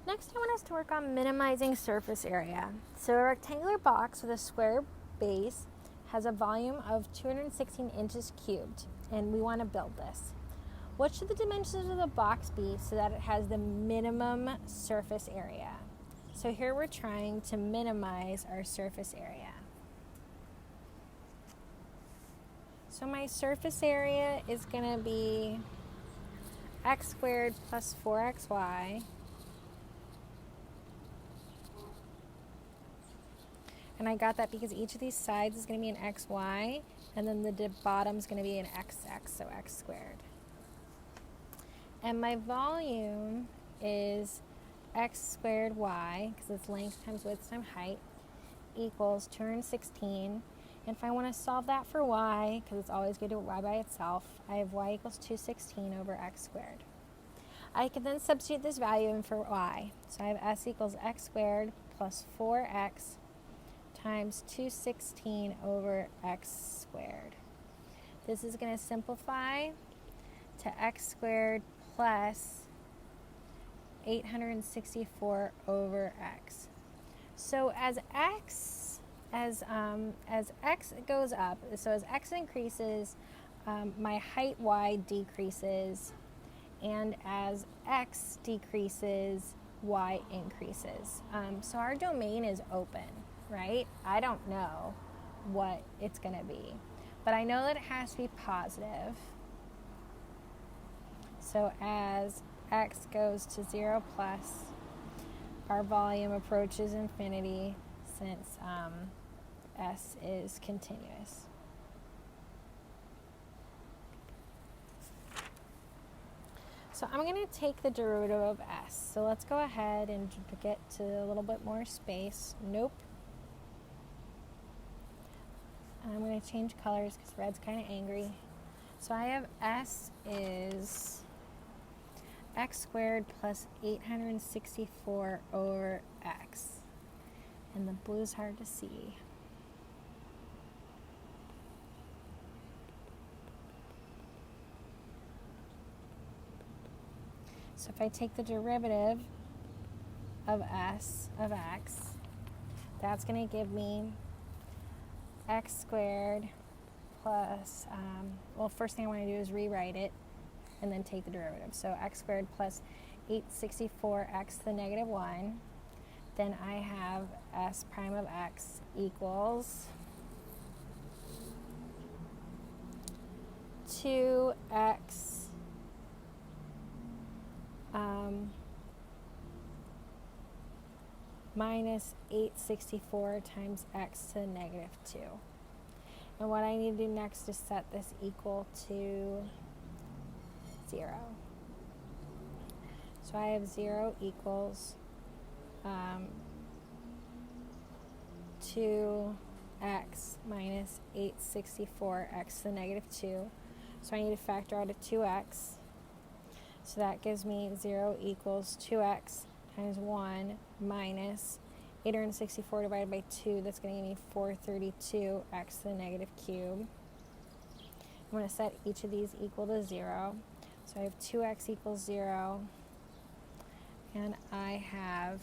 Next, I want us to work on minimizing surface area. So a rectangular box with a square base has a volume of 216 inches cubed, and we want to build this. What should the dimensions of the box be so that it has the minimum surface area? So here we're trying to minimize our surface area. So my surface area is going to be x squared plus 4xy. And I got that because each of these sides is going to be an xy, and then the bottom is going to be an xx, so x squared. And my volume is x squared y, because it's length times width times height, equals 216. And if I want to solve that for y, because it's always good to y by itself, I have y equals 216 over x squared. I can then substitute this value in for y. So I have s equals x squared plus 4x times 216 over x squared. This is going to simplify to x squared plus 864 over x. So as x goes up, so as x increases, my height y decreases, and as x decreases, y increases. So our domain is open, right? I don't know what it's going to be, but I know that it has to be positive. So as x goes to 0 plus, our volume approaches infinity since s is continuous. So I'm going to take the derivative of s. So let's go ahead and get to a little bit more space. Nope. And I'm going to change colors because red's kind of angry. So I have s is x squared plus 864 over x. And the blue's hard to see. So if I take the derivative of s of x, that's going to give me x squared plus, well, first thing I want to do is rewrite it and then take the derivative. So x squared plus 864x to the negative 1. Then I have s prime of x equals 2x minus 864 times x to the negative 2. And what I need to do next is set this equal to 0. So I have 0 equals 2x minus 864x to the negative 2. So I need to factor out a 2x. So that gives me 0 equals 2x times 1 minus 864 divided by 2. That's going to give me 432x to the negative cube. I'm going to set each of these equal to 0. So I have 2x equals 0. And I have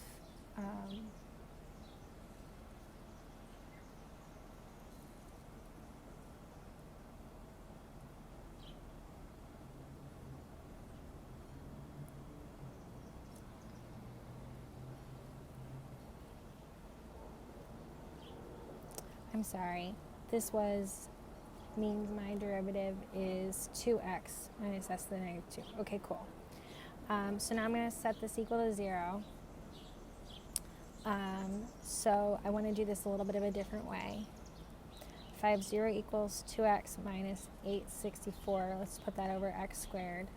I'm sorry, this means my derivative is 2x minus s to the negative 2. Okay, cool. So now I'm going to set this equal to 0. So I want to do this a little bit of a different way. If I have 0 equals 2x minus 864, let's put that over x squared.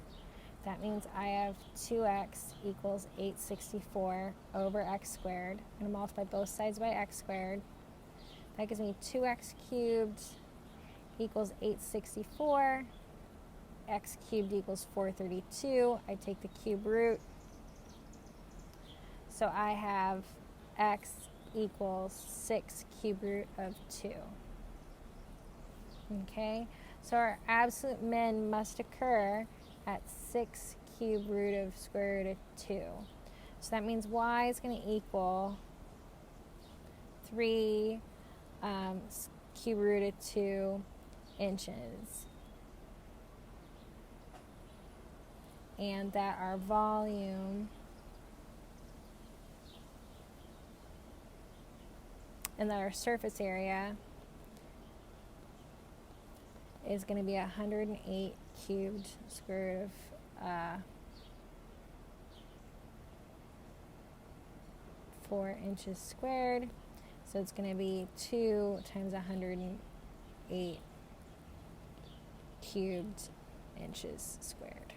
That means I have 2x equals 864 over x squared. I'm going to multiply both sides by x squared. That gives me 2x cubed equals 864. X cubed equals 432. I take the cube root. So I have x equals 6 cube root of 2. Okay, so our absolute min must occur at 6 cube root of square root of 2. So that means y is going to equal 3 cube root of 2 inches. And that our volume and that our surface area is going to be 108 cubed square root of 4 inches squared. So it's going to be 2 times 108 cubed inches squared.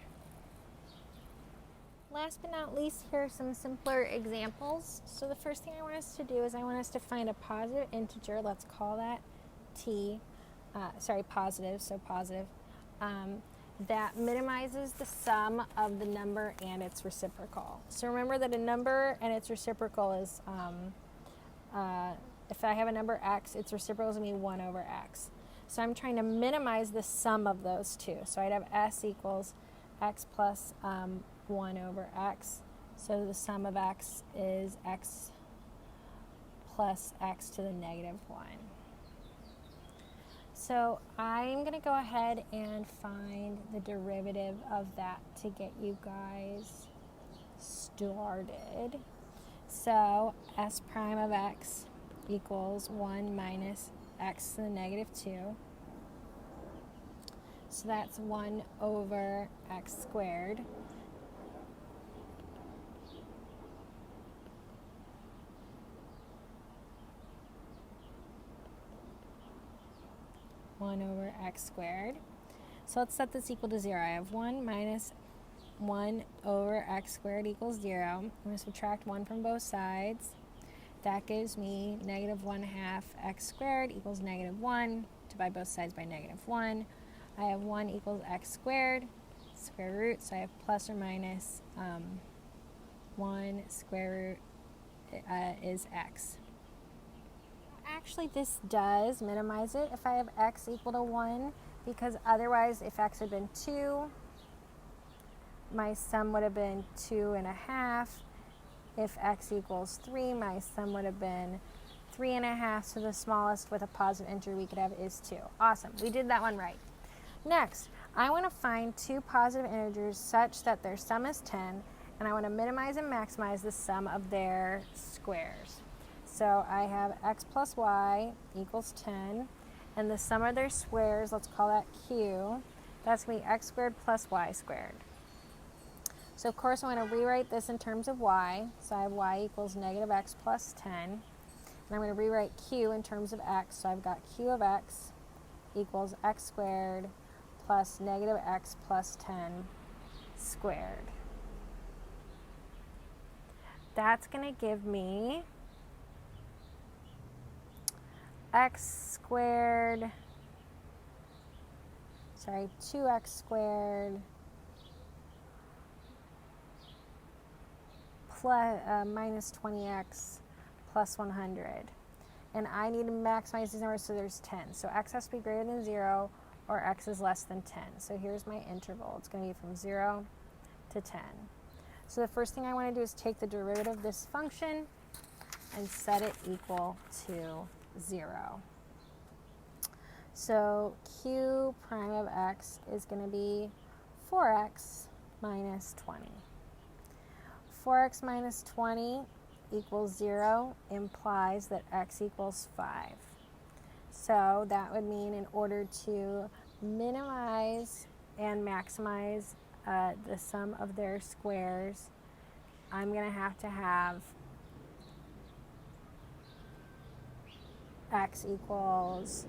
Last but not least, here are some simpler examples. So the first thing I want us to do is I want us to find a positive integer. Let's call that t. Positive, so positive. That minimizes the sum of the number and its reciprocal. So remember that a number and its reciprocal is, if I have a number x, its reciprocal is going to be 1 over x. So I'm trying to minimize the sum of those two. So I'd have s equals x plus 1 over x. So the sum of x is x plus x to the negative 1. So I'm going to go ahead and find the derivative of that to get you guys started. So s prime of x equals 1 minus x to the negative 2. So that's 1 over x squared. Over x squared. So let's set this equal to 0. I have 1 minus 1 over x squared equals 0. I'm going to subtract 1 from both sides. That gives me negative 1/2 x squared equals negative 1. Divide both sides by negative 1. I have 1 equals x squared, square root, so I have plus or minus 1 square root is x. Actually, this does minimize it if I have x equal to 1, because otherwise, if x had been 2, my sum would have been 2.5. If x equals 3, my sum would have been 3.5. So the smallest with a positive integer we could have is 2. Awesome. We did that one right. Next, I want to find two positive integers such that their sum is 10, and I want to minimize and maximize the sum of their squares. So I have x plus y equals 10, and the sum of their squares, let's call that q, that's going to be x squared plus y squared. So of course I'm going to rewrite this in terms of y. So I have y equals negative x plus 10, and I'm going to rewrite q in terms of x. So I've got q of x equals x squared plus negative x plus 10 squared. That's going to give me x squared, 2x squared plus minus 20x plus 100. And I need to maximize these numbers so there's 10. So x has to be greater than 0 or x is less than 10. So here's my interval. It's going to be from 0 to 10. So the first thing I want to do is take the derivative of this function and set it equal to 0. So q prime of x is going to be 4x minus 20. 4x minus 20 equals 0 implies that x equals 5. So that would mean in order to minimize and maximize the sum of their squares, I'm going to have x equals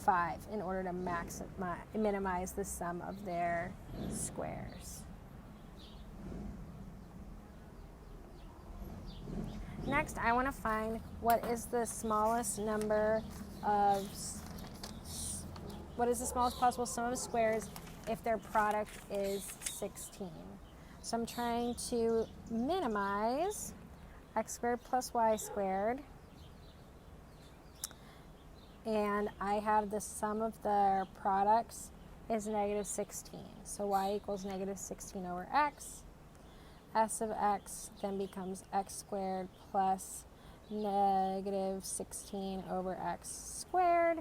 5 in order to minimize the sum of their squares. Next, I want to find what is the smallest possible sum of squares if their product is 16. So I'm trying to minimize x squared plus y squared, and I have the sum of their products is negative 16. So y equals negative 16 over x. S of x then becomes x squared plus negative 16 over x squared.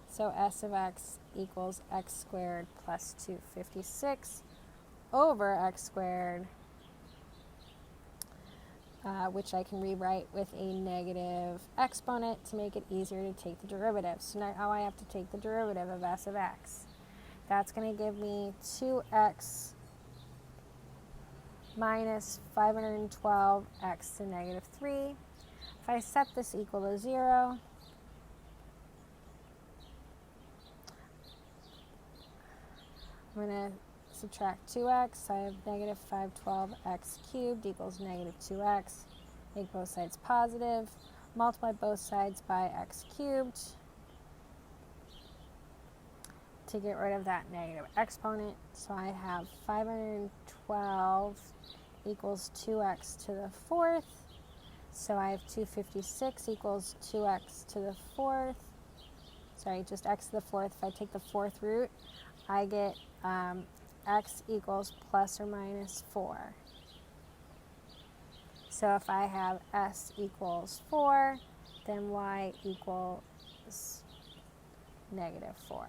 So S of x equals x squared plus 256 over x squared, which I can rewrite with a negative exponent to make it easier to take the derivative. So now I have to take the derivative of S of x. That's going to give me 2x minus 512x to negative 3. If I set this equal to 0, I'm going to subtract 2x. I have negative 512x cubed equals negative 2x. Make both sides positive. Multiply both sides by x cubed to get rid of that negative exponent. So I have 512 equals 2x to the fourth. So I have 256 equals 2x to the fourth. Sorry, just x to the fourth. If I take the fourth root, I get x equals plus or minus 4. So if I have s equals 4, then y equals negative 4.